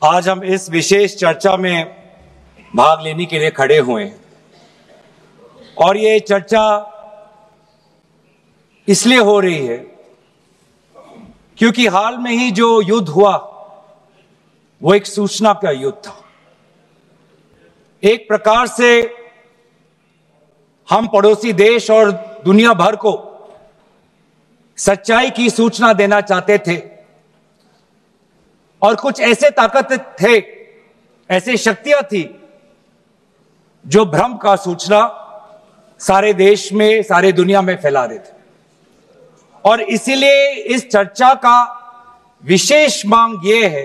आज हम इस विशेष चर्चा में भाग लेने के लिए खड़े हुए हैं और ये चर्चा इसलिए हो रही है क्योंकि हाल में ही जो युद्ध हुआ वो एक सूचना का युद्ध था। एक प्रकार से हम पड़ोसी देश और दुनिया भर को सच्चाई की सूचना देना चाहते थे और कुछ ऐसे ताकत थे, ऐसे शक्तियां थी जो भ्रम का सूचना सारे देश में, सारे दुनिया में फैला रहे थे। और इसीलिए इस चर्चा का विशेष मांग यह है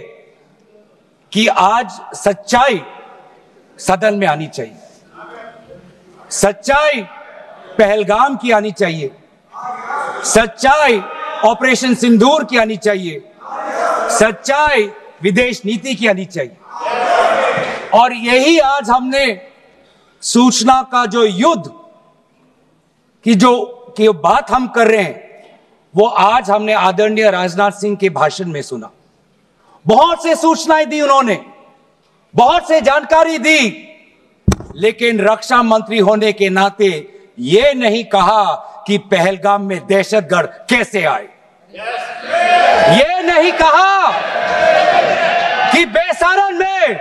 कि आज सच्चाई सदन में आनी चाहिए, सच्चाई पहलगाम की आनी चाहिए, सच्चाई ऑपरेशन सिंदूर की आनी चाहिए, सच्चाई विदेश नीति की आनी चाहिए। और यही आज हमने सूचना का जो युद्ध की बात हम कर रहे हैं वो आज हमने आदरणीय राजनाथ सिंह के भाषण में सुना। बहुत से सूचनाएं दी उन्होंने, बहुत से जानकारी दी, लेकिन रक्षा मंत्री होने के नाते यह नहीं कहा कि पहलगाम में दहशतगर्द कैसे आए। ये नहीं कहा कि बेसारन में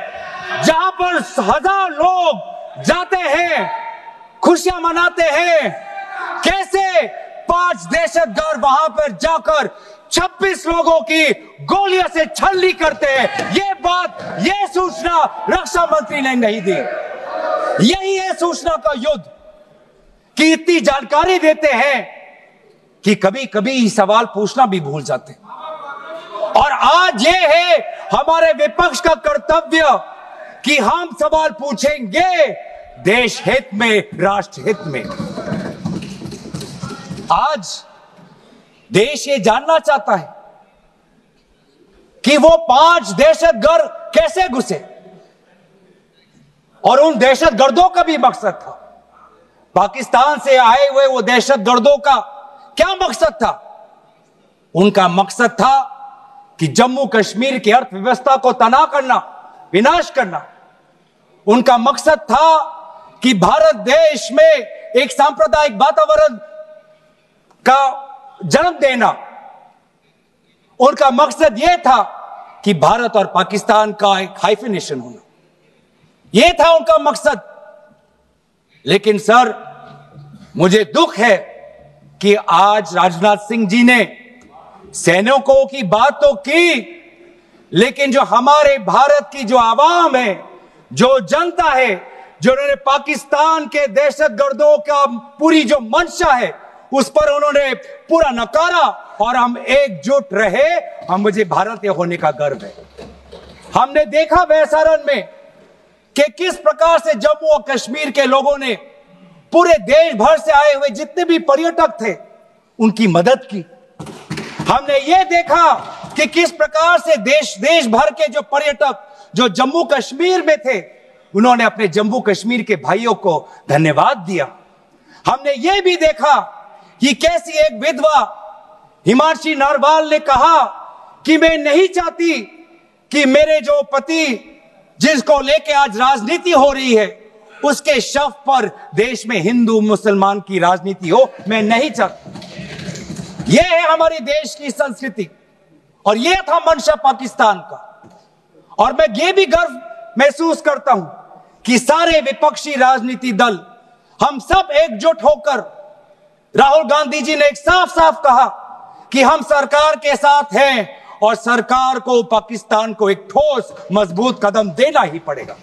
जहां पर 1000 लोग जाते हैं, खुशियां मनाते हैं, कैसे 5 दहशतगर्द वहां पर जाकर 26 लोगों की गोलियों से छलनी करते हैं। ये सूचना रक्षा मंत्री ने नहीं दी। यही है सूचना का युद्ध कि इतनी जानकारी देते हैं कि कभी कभी सवाल पूछना भी भूल जाते हैं। और आज ये है हमारे विपक्ष का कर्तव्य कि हम सवाल पूछेंगे देश हित में, राष्ट्र हित में। आज देश ये जानना चाहता है कि वो 5 दहशतगर्द कैसे घुसे और उन दहशतगर्दों का भी मकसद था। पाकिस्तान से आए हुए वो दहशतगर्दों का क्या मकसद था? उनका मकसद था कि जम्मू कश्मीर की अर्थव्यवस्था को तनाव करना, विनाश करना। उनका मकसद था कि भारत देश में एक सांप्रदायिक वातावरण का जन्म देना। उनका मकसद यह था कि भारत और पाकिस्तान का एक हाइफिनेशन होना, यह था उनका मकसद। लेकिन सर, मुझे दुख है कि आज राजनाथ सिंह जी ने सैनिकों की बात तो की, लेकिन जो हमारे भारत की जो आवाम है, जो जनता है, जो उन्होंने पाकिस्तान के दहशतगर्दों का पूरी जो मंशा है उस पर उन्होंने पूरा नकारा और हम एकजुट रहे। मुझे भारतीय होने का गर्व है। हमने देखा बेसारन में कि किस प्रकार से जम्मू और कश्मीर के लोगों ने पूरे देश भर से आए हुए जितने भी पर्यटक थे उनकी मदद की। हमने ये देखा कि किस प्रकार से देश भर के जो पर्यटक जो जम्मू कश्मीर में थे उन्होंने अपने जम्मू कश्मीर के भाइयों को धन्यवाद दिया। हमने ये भी देखा कि कैसी एक विधवा हिमांशी नारवाल ने कहा कि मैं नहीं चाहती कि मेरे जो पति जिसको लेके आज राजनीति हो रही है उसके शव पर देश में हिंदू मुसलमान की राजनीति हो, मैं नहीं चाहती। यह है हमारे देश की संस्कृति और यह था मंशा पाकिस्तान का। और मैं ये भी गर्व महसूस करता हूं कि सारे विपक्षी राजनीति दल हम सब एकजुट होकर, राहुल गांधी जी ने एक साफ साफ कहा कि हम सरकार के साथ हैं और सरकार को पाकिस्तान को एक ठोस मजबूत कदम देना ही पड़ेगा।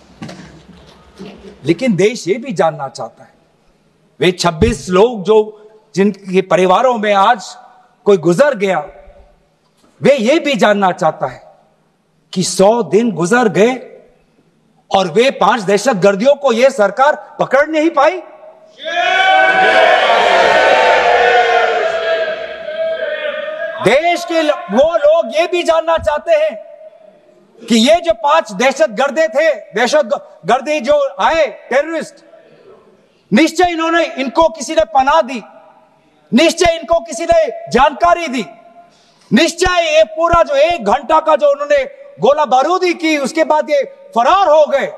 लेकिन देश ये भी जानना चाहता है, वे 26 लोग जो जिनके परिवारों में आज कोई गुजर गया, वे ये भी जानना चाहता है कि 100 दिन गुजर गए और वे 5 दहशतगर्दियों को यह सरकार पकड़ नहीं पाई। देश के वो लोग ये भी जानना चाहते हैं कि ये जो 5 दहशतगर्दे थे, दहशतगर्दी जो आए टेररिस्ट, निश्चय इनको किसी ने पनाह दी, निश्चय इनको किसी ने जानकारी दी, निश्चय ये पूरा जो 1 घंटा का जो उन्होंने गोला बारूदी की, उसके बाद ये फरार हो गए।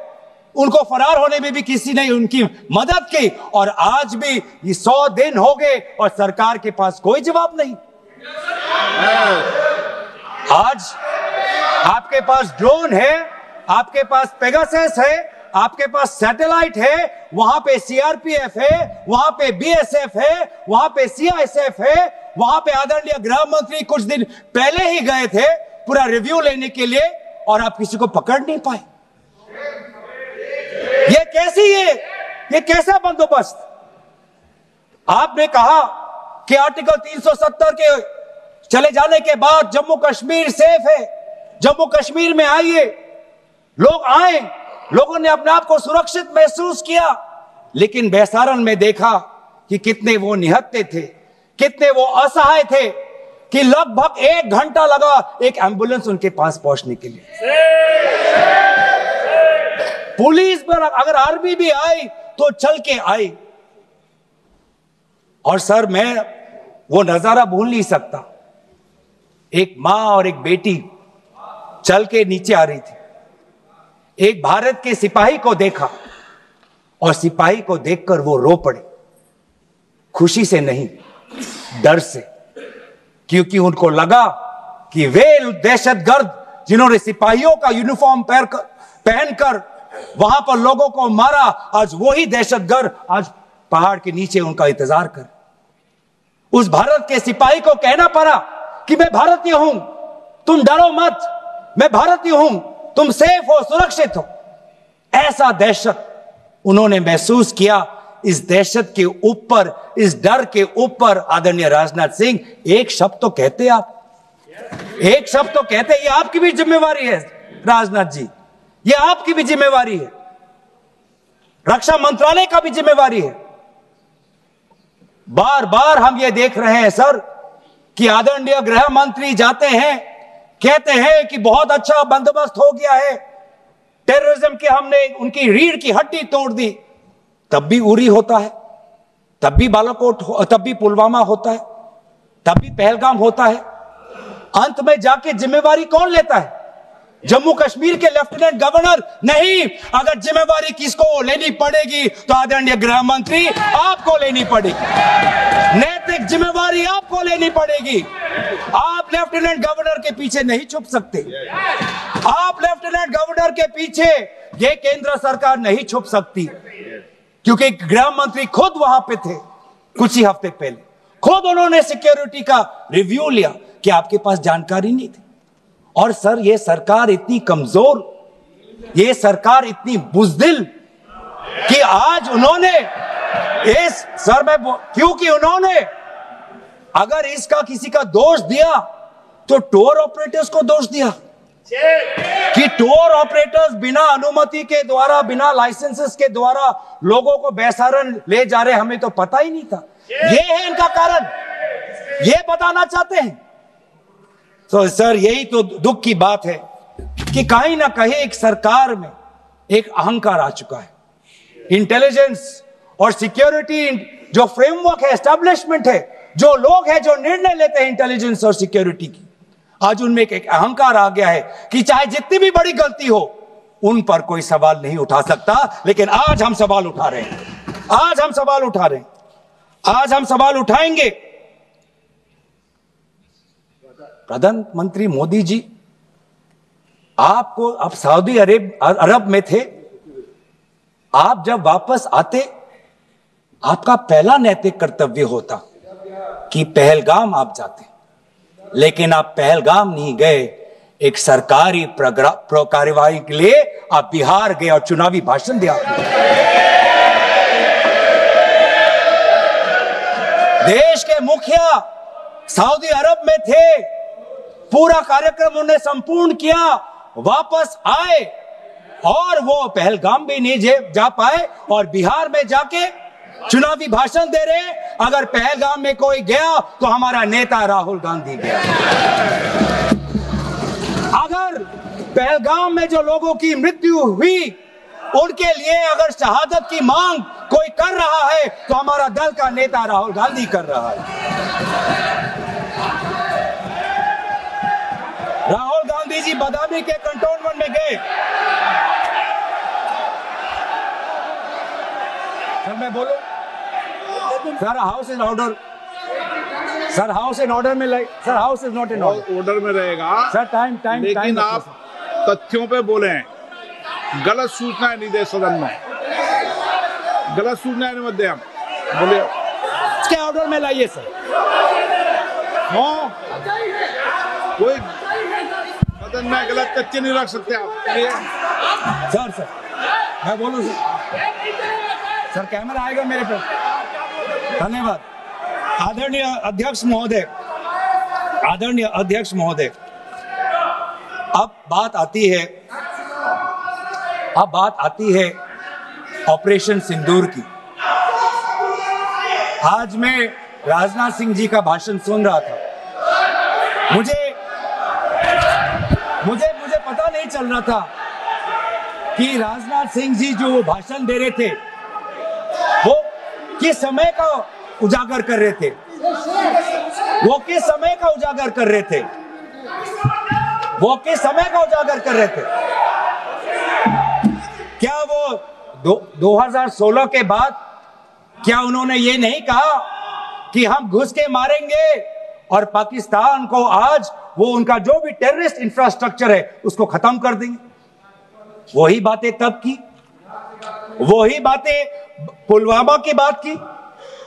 उनको फरार होने में भी किसी ने उनकी मदद की, और आज भी ये 100 दिन हो गए और सरकार के पास कोई जवाब नहीं। आज आपके पास ड्रोन है, आपके पास पेगासस है, आपके पास सैटेलाइट है, वहां पे सीआरपीएफ है, वहां पे बीएसएफ है, वहां पे सीआईएसएफ है, वहां पे आदरणीय गृह मंत्री कुछ दिन पहले ही गए थे पूरा रिव्यू लेने के लिए, और आप किसी को पकड़ नहीं पाए। ये कैसी है, ये कैसा बंदोबस्त? आपने कहा कि आर्टिकल 370 के चले जाने के बाद जम्मू कश्मीर सेफ है, जम्मू कश्मीर में आइए, लोग आए, लोगों ने अपने आप को सुरक्षित महसूस किया। लेकिन बेसारन में देखा कि कितने वो निहत्थे थे, कितने वो असहाय थे, कि लगभग 1 घंटा लगा एक एम्बुलेंस उनके पास पहुंचने के लिए। पुलिस पर अगर आर्मी भी आई तो चल के आई। और सर, मैं वो नजारा भूल नहीं सकता। एक मां और एक बेटी चल के नीचे आ रही थी। एक भारत के सिपाही को देखा और सिपाही को देखकर वो रो पड़े, खुशी से नहीं, डर से, क्योंकि उनको लगा कि वे दहशतगर्द जिन्होंने सिपाहियों का यूनिफॉर्म पहनकर वहां पर लोगों को मारा, आज वही दहशतगर्द आज पहाड़ के नीचे उनका इंतजार कर। उस भारत के सिपाही को कहना पड़ा कि मैं भारतीय हूं, तुम डरो मत, मैं भारतीय हूं, तुम सेफ हो, सुरक्षित हो। ऐसा दहशत उन्होंने महसूस किया। इस दहशत के ऊपर, इस डर के ऊपर आदरणीय राजनाथ सिंह एक शब्द तो कहते, आप एक शब्द तो कहते। ये आपकी भी जिम्मेवारी है राजनाथ जी, ये आपकी भी जिम्मेवारी है, रक्षा मंत्रालय का भी जिम्मेवारी है। बार बार हम ये देख रहे हैं सर कि आदरणीय गृह मंत्री जाते हैं, कहते हैं कि बहुत अच्छा बंदोबस्त हो गया है, टेररिज्म के हमने उनकी रीढ़ की हड्डी तोड़ दी। तब भी उरी होता है, तब भी बालाकोट, तब भी पुलवामा होता है, तब भी पहलगाम होता है। अंत में जाके जिम्मेवारी कौन लेता है? जम्मू कश्मीर के लेफ्टिनेंट गवर्नर नहीं। अगर जिम्मेवारी किसको लेनी पड़ेगी तो आदरणीय गृह मंत्री आपको लेनी पड़ेगी, नैतिक जिम्मेवारी आपको लेनी पड़ेगी। आप लेफ्टिनेंट गवर्नर के पीछे नहीं छुप सकते, आप लेफ्टिनेंट गवर्नर के पीछे ये केंद्र सरकार नहीं छुप सकती, क्योंकि गृह मंत्री खुद वहां पे थे कुछ ही हफ्ते पहले, खुद उन्होंने सिक्योरिटी का रिव्यू लिया कि आपके पास जानकारी नहीं थी। और सर, ये सरकार इतनी कमजोर, ये सरकार इतनी बुज़दिल कि आज उन्होंने इस सर में, क्योंकि उन्होंने अगर इसका किसी का दोष दिया तो टूर ऑपरेटर्स को दोष दिया कि टूर ऑपरेटर्स बिना अनुमति के द्वारा, बिना लाइसेंसेस के द्वारा लोगों को बेसहारन ले जा रहे, हमें तो पता ही नहीं था। ये है इनका कारण, ये बताना चाहते हैं। तो सर, यही तो दुख की बात है कि कहीं ना कहीं एक सरकार में एक अहंकार आ चुका है। इंटेलिजेंस और सिक्योरिटी जो फ्रेमवर्क है, एस्टैब्लिशमेंट है, जो लोग हैं जो निर्णय लेते हैं इंटेलिजेंस और सिक्योरिटी की, आज उनमें एक अहंकार आ गया है कि चाहे जितनी भी बड़ी गलती हो उन पर कोई सवाल नहीं उठा सकता। लेकिन आज हम सवाल उठा रहे हैं, आज हम सवाल उठा रहे हैं, आज हम सवाल उठाएंगे। प्रधानमंत्री मोदी जी, आपको, आप सऊदी अरब में थे, आप जब वापस आते आपका पहला नैतिक कर्तव्य होता कि पहलगाम आप जाते, लेकिन आप पहलगाम नहीं गए, एक सरकारी कार्यवाही के लिए आप बिहार गए और चुनावी भाषण दिया। देश के मुखिया सऊदी अरब में थे, पूरा कार्यक्रम उन्होंने संपूर्ण किया, वापस आए और वो पहलगाम भी नहीं जा पाए और बिहार में जाके चुनावी भाषण दे रहे। अगर पहलगाम में कोई गया तो हमारा नेता राहुल गांधी गया। अगर पहलगाम में जो लोगों की मृत्यु हुई उनके लिए अगर शहादत की मांग कोई कर रहा है तो हमारा दल का नेता राहुल गांधी कर रहा है। राहुल गांधी गांधी जी बदामी के कंटोनमेंट में गए। सर मैं बोलूं? Sir house is order. Sir house in order में like. Sir house is not in order में रहेगा सर। टाइम लेकिन आप तथ्यों पे बोले, गलत सूचना नहीं दे सदन में, गलत सूचना नहीं मत दे। हम बोले इसके ऑर्डर में लाइए सर। कोई सदन में गलत तथ्य नहीं रख सकते आप। सर मैं बोलूं सर कैमरा आएगा मेरे पे। धन्यवाद। आदरणीय अध्यक्ष महोदय, आदरणीय अध्यक्ष महोदय, अब बात आती है ऑपरेशन सिंदूर की। आज मैं राजनाथ सिंह जी का भाषण सुन रहा था। मुझे पता नहीं चल रहा था कि राजनाथ सिंह जी जो भाषण दे रहे थे वो किस समय का उजागर कर रहे थे। वो किस समय का उजागर कर रहे थे। वो किस समय का उजागर कर रहे थे। क्या वो 2016 के बाद क्या उन्होंने ये नहीं कहा कि हम घुस के मारेंगे और पाकिस्तान को आज वो उनका जो भी टेररिस्ट इंफ्रास्ट्रक्चर है उसको खत्म कर देंगे। वही बातें तब की, वही बातें पुलवामा की बात की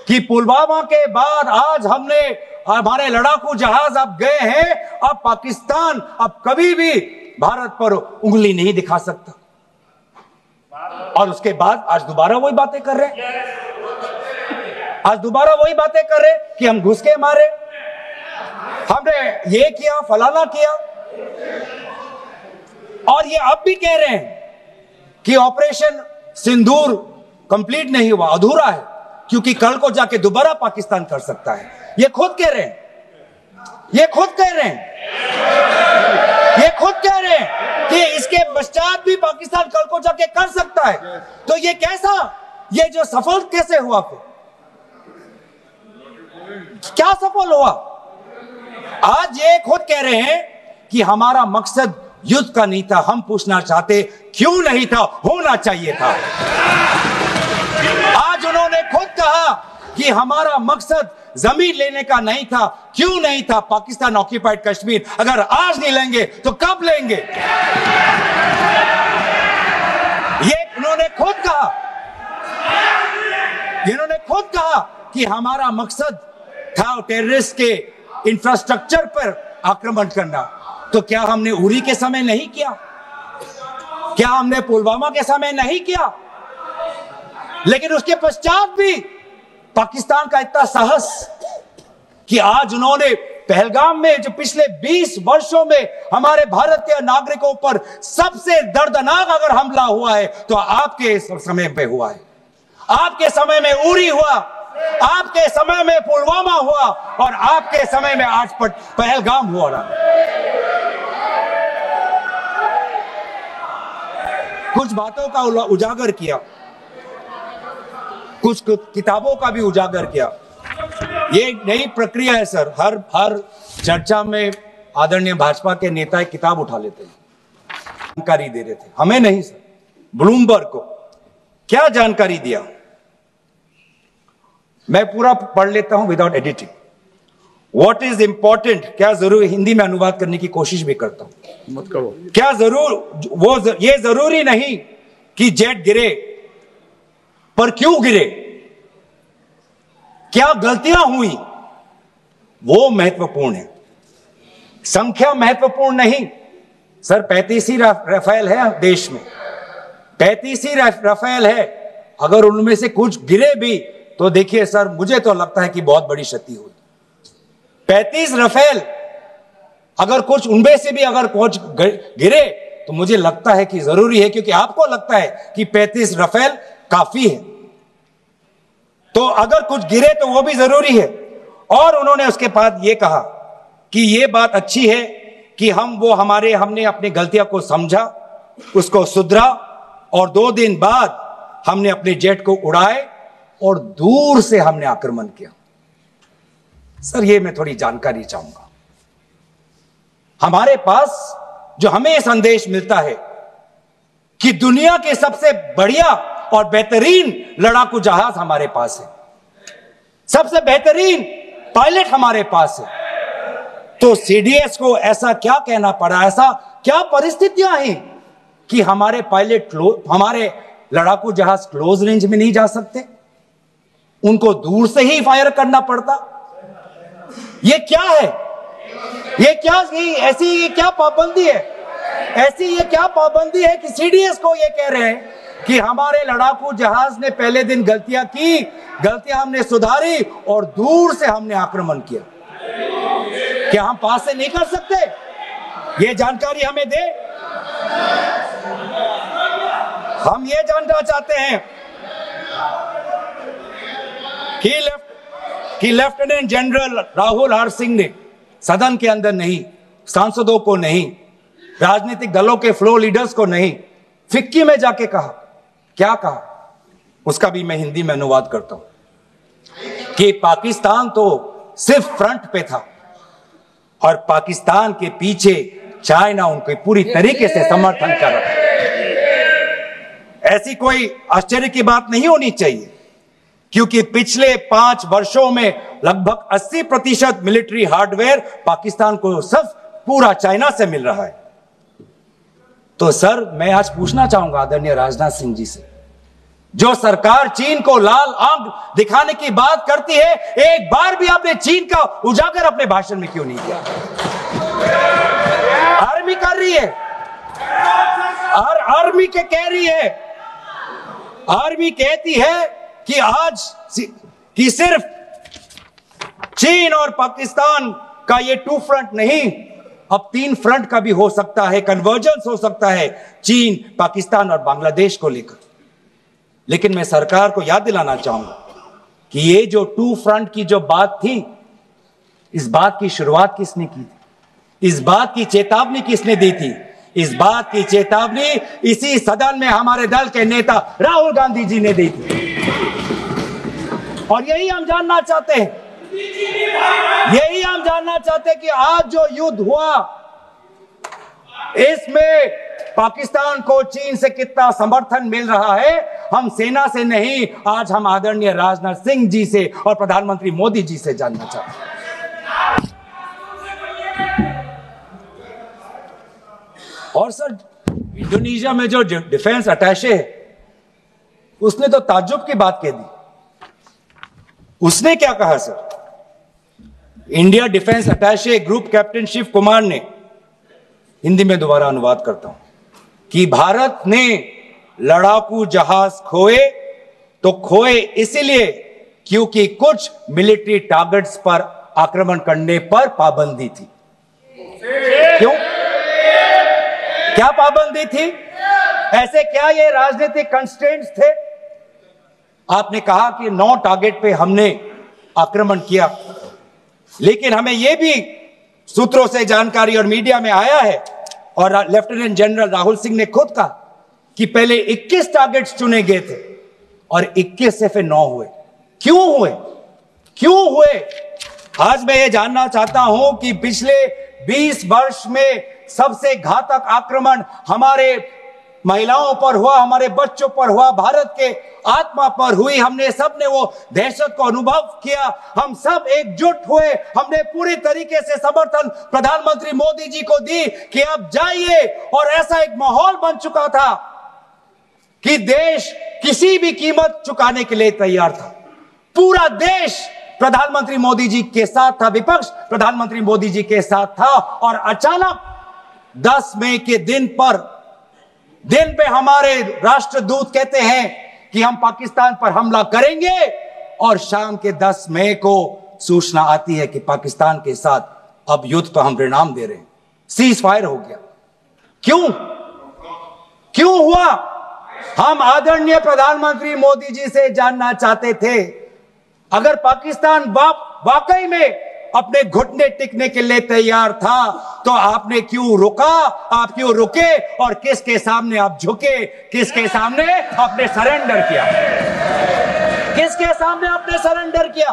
कि पुलवामा के बाद आज हमने हमारे लड़ाकू जहाज अब गए हैं, अब पाकिस्तान अब कभी भी भारत पर उंगली नहीं दिखा सकता। और उसके बाद आज दोबारा वही बातें कर रहे हैं। आज दोबारा वही बातें कर रहे हैं कि हम घुस के मारे, हमने ये किया, फलाना किया। और ये अब भी कह रहे हैं कि ऑपरेशन सिंदूर कंप्लीट नहीं हुआ, अधूरा है, क्योंकि कल को जाके दोबारा पाकिस्तान कर सकता है। ये खुद कह रहे हैं, ये खुद कह रहे हैं, ये खुद कह रहे हैं कि इसके पश्चात भी पाकिस्तान कल को जाके कर सकता है। तो ये कैसा, ये जो सफल कैसे हुआ, फिर क्या सफल हुआ? आज ये खुद कह रहे हैं कि हमारा मकसद युद्ध का नहीं था। हम पूछना चाहते क्यों नहीं था, होना चाहिए था। आज उन्होंने खुद कहा कि हमारा मकसद जमीन लेने का नहीं था। क्यों नहीं था? पाकिस्तान ऑक्यूपाइड कश्मीर अगर आज नहीं लेंगे तो कब लेंगे? ये उन्होंने खुद कहा, इन्होंने खुद कहा कि हमारा मकसद था टेररिस्ट के इंफ्रास्ट्रक्चर पर आक्रमण करना। तो क्या हमने उरी के समय नहीं किया? क्या हमने पुलवामा के समय नहीं किया? लेकिन उसके पश्चात भी पाकिस्तान का इतना साहस कि आज उन्होंने पहलगाम में जो पिछले 20 वर्षों में हमारे भारतीय नागरिकों पर सबसे दर्दनाक अगर हमला हुआ है तो आपके समय पे हुआ है। आपके समय में उरी हुआ, आपके समय में पुलवामा हुआ और आपके समय में आज पहलगाम हुआ रहा। कुछ बातों का उजागर किया, कुछ किताबों का भी उजागर किया। ये नई प्रक्रिया है सर। हर चर्चा में आदरणीय भाजपा के नेता एक किताब उठा लेते हैं, जानकारी दे रहे थे। हमें नहीं सर, ब्लूमबर्ग को क्या जानकारी दिया, मैं पूरा पढ़ लेता हूं without editing. What is important, क्या जरूरी, हिंदी में अनुवाद करने की कोशिश भी करता हूं, मत करो। क्या ये जरूरी नहीं कि जेट गिरे, पर क्यों गिरे, क्या गलतियां हुई, वो महत्वपूर्ण है। संख्या महत्वपूर्ण नहीं सर। 35 ही राफेल है देश में, 35 ही राफेल है। अगर उनमें से कुछ गिरे भी तो देखिए सर, मुझे तो लगता है कि बहुत बड़ी क्षति हुई। 35 राफेल, अगर कुछ उनमें से भी अगर कुछ गिरे तो मुझे लगता है कि जरूरी है, क्योंकि आपको लगता है कि 35 राफेल काफी है, तो अगर कुछ गिरे तो वो भी जरूरी है। और उन्होंने उसके बाद ये कहा कि ये बात अच्छी है कि हमने अपनी गलतियों को समझा, उसको सुधरा और 2 दिन बाद हमने अपने जेट को उड़ाए और दूर से हमने आक्रमण किया। सर ये मैं थोड़ी जानकारी चाहूंगा। हमारे पास जो हमें यह संदेश मिलता है कि दुनिया के सबसे बढ़िया और बेहतरीन लड़ाकू जहाज हमारे पास है, सबसे बेहतरीन पायलट हमारे पास है, तो सीडीएस को ऐसा क्या कहना पड़ा, ऐसा क्या परिस्थितियां हैं कि हमारे पायलट हमारे लड़ाकू जहाज क्लोज रेंज में नहीं जा सकते, उनको दूर से ही फायर करना पड़ता? ये क्या है? ये क्या पाबंदी है? ऐसी ये क्या पाबंदी है कि सीडीएस को ये कह रहे हैं कि हमारे लड़ाकू जहाज ने पहले दिन गलतियां हमने सुधारी और दूर से हमने आक्रमण किया? क्या हम पास से नहीं कर सकते? ये जानकारी हमें दे। हम ये जानना चाहते हैं कि लेफ्टिनेंट जनरल राहुल हर सिंह ने सदन के अंदर नहीं, सांसदों को नहीं, राजनीतिक दलों के फ्लोर लीडर्स को नहीं, फिक्की में जाके कहा, क्या कहा उसका भी मैं हिंदी में अनुवाद करता हूं कि पाकिस्तान तो सिर्फ फ्रंट पे था और पाकिस्तान के पीछे चाइना उनके पूरी तरीके से समर्थन कर रहा है। ऐसी कोई आश्चर्य की बात नहीं होनी चाहिए, क्योंकि पिछले 5 वर्षों में लगभग 80% मिलिट्री हार्डवेयर पाकिस्तान को सिर्फ पूरा चाइना से मिल रहा है। तो सर, मैं आज पूछना चाहूंगा आदरणीय राजनाथ सिंह जी से, जो सरकार चीन को लाल आंख दिखाने की बात करती है, एक बार भी आपने चीन का उजागर अपने भाषण में क्यों नहीं किया? आर्मी कर रही है, आर्मी के कह रही है, आर्मी कहती है कि सिर्फ चीन और पाकिस्तान का ये 2 फ्रंट नहीं, अब 3 फ्रंट का भी हो सकता है, कन्वर्जेंस हो सकता है चीन, पाकिस्तान और बांग्लादेश को लेकर। लेकिन मैं सरकार को याद दिलाना चाहूंगा कि ये जो 2 फ्रंट की जो बात थी, इस बात की शुरुआत किसने की थी? इस बात की चेतावनी किसने दी थी? इस बात की चेतावनी इसी सदन में हमारे दल के नेता राहुल गांधी जी ने दी थी। और यही हम जानना चाहते हैं, कि आज जो युद्ध हुआ, इसमें पाकिस्तान को चीन से कितना समर्थन मिल रहा है। हम सेना से नहीं, आज हम आदरणीय राजनाथ सिंह जी से और प्रधानमंत्री मोदी जी से जानना चाहते हैं। और सर, इंडोनेशिया में जो डिफेंस अटैचे है, उसने तो ताज्जुब की बात कह दी। उसने क्या कहा sir? India defence attache group captain Shiv Kumar ने, हिंदी में दोबारा अनुवाद करता हूं, कि भारत ने लड़ाकू जहाज खोए इसलिए क्योंकि कुछ मिलिट्री टारगेट्स पर आक्रमण करने पर पाबंदी थी। क्यों? क्या पाबंदी थी? ऐसे क्या ये राजनीतिक कंस्ट्रेंट्स थे? आपने कहा कि 9 टारगेट पे हमने आक्रमण किया, लेकिन हमें यह भी सूत्रों से जानकारी और मीडिया में आया है, और लेफ्टिनेंट जनरल राहुल सिंह ने खुद कहा कि पहले 21 टारगेट्स चुने गए थे और 21 से फिर 9 हुए। क्यों हुए? आज मैं ये जानना चाहता हूं कि पिछले 20 वर्ष में सबसे घातक आक्रमण हमारे महिलाओं पर हुआ, हमारे बच्चों पर हुआ, भारत के आत्मा पर हुई। हमने सब ने वो दहशत को अनुभव किया, हम सब एकजुट हुए, हमने पूरी तरीके से समर्थन प्रधानमंत्री मोदी जी को दी कि अब जाइए, और ऐसा एक माहौल बन चुका था कि देश किसी भी कीमत चुकाने के लिए तैयार था। पूरा देश प्रधानमंत्री मोदी जी के साथ था, विपक्ष प्रधानमंत्री मोदी जी के साथ था, और अचानक 10 मई के दिन पे हमारे राष्ट्रदूत कहते हैं कि हम पाकिस्तान पर हमला करेंगे, और शाम के 10 मई को सूचना आती है कि पाकिस्तान के साथ अब युद्ध पर हम परिणाम दे रहे हैं, सीज फायर हो गया। क्यों हुआ? हम आदरणीय प्रधानमंत्री मोदी जी से जानना चाहते थे, अगर पाकिस्तान वाकई में अपने घुटने टिकने के लिए तैयार था, तो आपने क्यों रुका? आप क्यों रुके और किसके सामने आप झुके? किसके सामने आपने सरेंडर किया? किसके सामने आपने सरेंडर किया?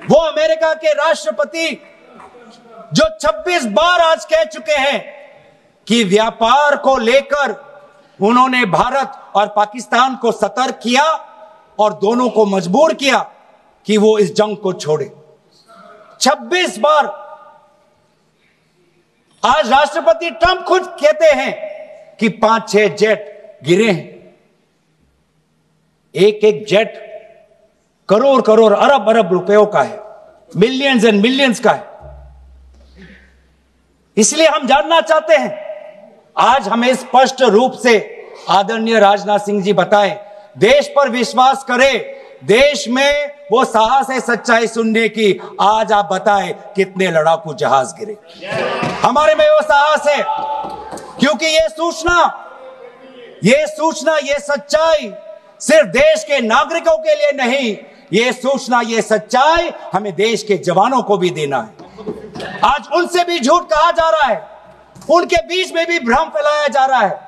वो अमेरिका के राष्ट्रपति जो 26 बार आज कह चुके हैं कि व्यापार को लेकर उन्होंने भारत और पाकिस्तान को सतर्क किया और दोनों को मजबूर किया कि वो इस जंग को छोड़े। 26 बार। आज राष्ट्रपति ट्रंप खुद कहते हैं कि 5-6 जेट गिरे हैं। एक एक जेट करोड़ करोड़ अरब अरब रुपयों का है, मिलियंस एंड मिलियंस का है। इसलिए हम जानना चाहते हैं, आज हमें स्पष्ट रूप से आदरणीय राजनाथ सिंह जी बताएं, देश पर विश्वास करें, देश में वो साहस है सच्चाई सुनने की। आज आप बताएं कितने लड़ाकू जहाज गिरे। हमारे में वो साहस है, क्योंकि ये सूचना ये सच्चाई सिर्फ देश के नागरिकों के लिए नहीं, ये सूचना ये सच्चाई हमें देश के जवानों को भी देना है। आज उनसे भी झूठ कहा जा रहा है, उनके बीच में भी भ्रम फैलाया जा रहा है।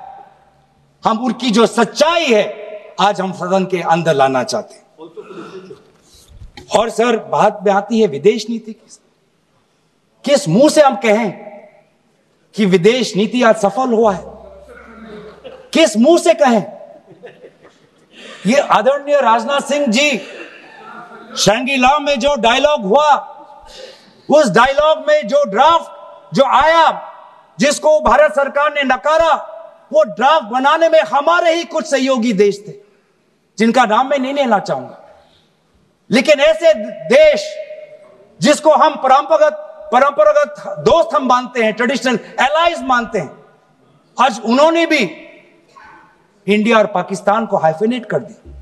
हम उनकी जो सच्चाई है आज हम सदन के अंदर लाना चाहते हैं। और सर, बात में आती है विदेश नीति की। किस मुंह से हम कहें कि विदेश नीति आज सफल हुआ है? किस मुंह से कहें? ये आदरणीय राजनाथ सिंह जी, शंगीला में जो डायलॉग हुआ, उस डायलॉग में जो ड्राफ्ट जो आया, जिसको भारत सरकार ने नकारा, वो ड्राफ्ट बनाने में हमारे ही कुछ सहयोगी देश थे, जिनका नाम मैं नहीं लेना चाहूंगा। लेकिन ऐसे देश जिसको हम परंपरागत दोस्त हम मानते हैं, ट्रेडिशनल एलाइज मानते हैं, आज उन्होंने भी इंडिया और पाकिस्तान को हाइफेनेट कर दिया।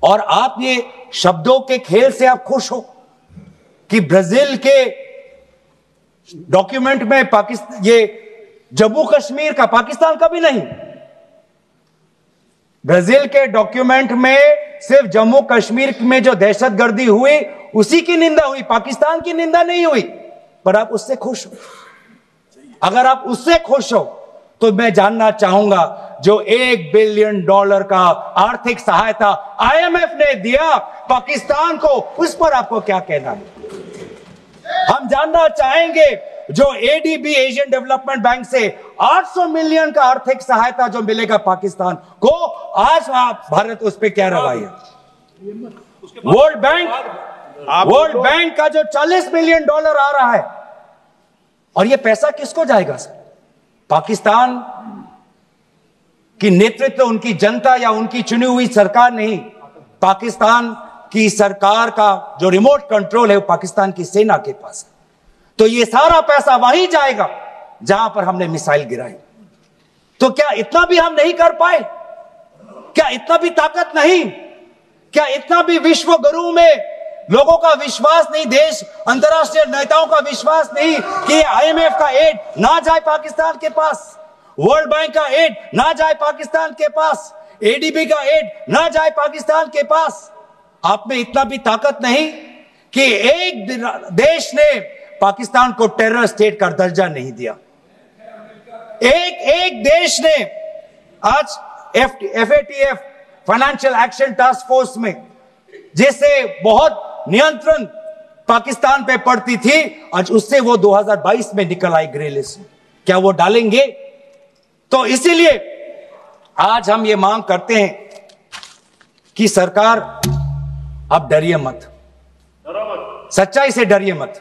और आप ये शब्दों के खेल से आप खुश हो कि ब्राजील के डॉक्यूमेंट में पाकिस्तान, ये जम्मू कश्मीर का पाकिस्तान का भी नहीं, ब्राजील के डॉक्यूमेंट में सिर्फ जम्मू कश्मीर में जो दहशतगर्दी हुई उसी की निंदा हुई, पाकिस्तान की निंदा नहीं हुई। पर आप उससे खुश हो? अगर आप उससे खुश हो तो मैं जानना चाहूंगा, जो $1 बिलियन का आर्थिक सहायता IMF ने दिया पाकिस्तान को, उस पर आपको क्या कहना है? हम जानना चाहेंगे, जो ADB एशियन डेवलपमेंट बैंक से 800 मिलियन का आर्थिक सहायता जो मिलेगा पाकिस्तान को, आज आप भारत उस पर क्या रवैया? वर्ल्ड बैंक का जो $40 मिलियन आ रहा है, और ये पैसा किसको जाएगा सर? पाकिस्तान की नेतृत्व उनकी जनता या उनकी चुनी हुई सरकार नहीं, पाकिस्तान की सरकार का जो रिमोट कंट्रोल है वो पाकिस्तान की सेना के पास है। तो ये सारा पैसा वहीं जाएगा जहां पर हमने मिसाइल गिराई। तो क्या इतना भी हम नहीं कर पाए? क्या इतना भी ताकत नहीं? क्या इतना भी विश्व गुरु में लोगों का विश्वास नहीं, देश अंतर्राष्ट्रीय नेताओं का विश्वास नहीं कि IMF का एड ना जाए पाकिस्तान के पास, वर्ल्ड बैंक का एड ना जाए पाकिस्तान के पास, ADB का एड ना जाए पाकिस्तान के पास? आप में इतना भी ताकत नहीं कि एक देश ने पाकिस्तान को टेरर स्टेट का दर्जा नहीं दिया। एक देश ने आज FATF financial action task force में, जिससे बहुत नियंत्रण पाकिस्तान पे पड़ती थी, आज उससे वो 2022 में निकल आई ग्रे लिस्ट में। क्या वो डालेंगे? तो इसीलिए आज हम ये मांग करते हैं कि सरकार अब डरिए मत, सच्चाई से डरिए मत।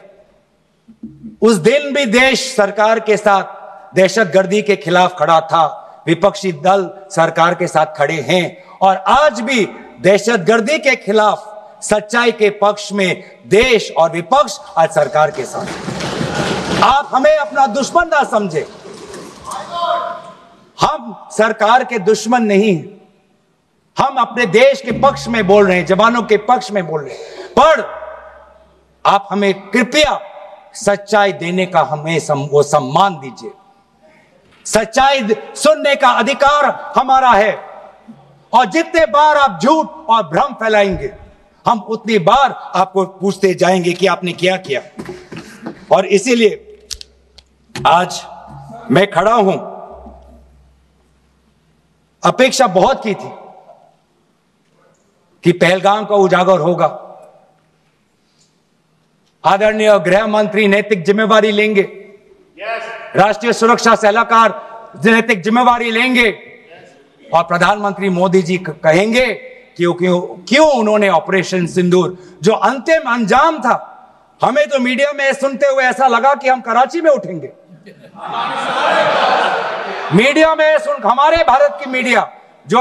उस दिन भी देश सरकार के साथ दहशतगर्दी के खिलाफ खड़ा था, विपक्षी दल सरकार के साथ खड़े हैं, और आज भी दहशतगर्दी के खिलाफ सच्चाई के पक्ष में देश और विपक्ष आज सरकार के साथ। आप हमें अपना दुश्मन ना समझे, हम सरकार के दुश्मन नहीं हैं, हम अपने देश के पक्ष में बोल रहे हैं, जवानों के पक्ष में बोल रहे हैं। पर आप हमें कृपया सच्चाई देने का हमें वो सम्मान दीजिए। सच्चाई सुनने का अधिकार हमारा है, और जितने बार आप झूठ और भ्रम फैलाएंगे, हम उतनी बार आपको पूछते जाएंगे कि आपने क्या किया। और इसीलिए आज मैं खड़ा हूं। अपेक्षा बहुत की थी कि पहलगाम का उजागर होगा, आदरणीय गृह मंत्री नैतिक जिम्मेवारी लेंगे, राष्ट्रीय सुरक्षा सलाहकार नैतिक जिम्मेवारी लेंगे और प्रधानमंत्री मोदी जी कहेंगे क्यों उन्होंने ऑपरेशन सिंदूर जो अंतिम अंजाम था, हमें तो मीडिया में सुनते हुए ऐसा लगा कि हम कराची में उठेंगे। मीडिया में हमारे भारत की मीडिया जो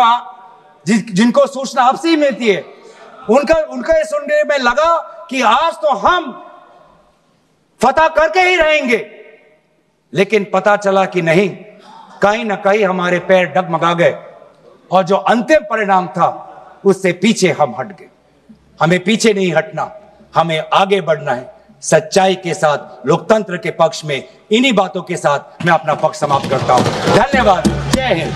जिनको सूचना आपसे ही मिलती है, उनका ये सुनने में लगा कि आज तो हम फतह करके ही रहेंगे, लेकिन पता चला कि नहीं, कहीं ना कहीं हमारे पैर डगमगा गए और जो अंतिम परिणाम था उससे पीछे हम हट गए। हमें पीछे नहीं हटना, हमें आगे बढ़ना है सच्चाई के साथ, लोकतंत्र के पक्ष में। इन्हीं बातों के साथ मैं अपना पक्ष समाप्त करता हूं। धन्यवाद। जय हिंद।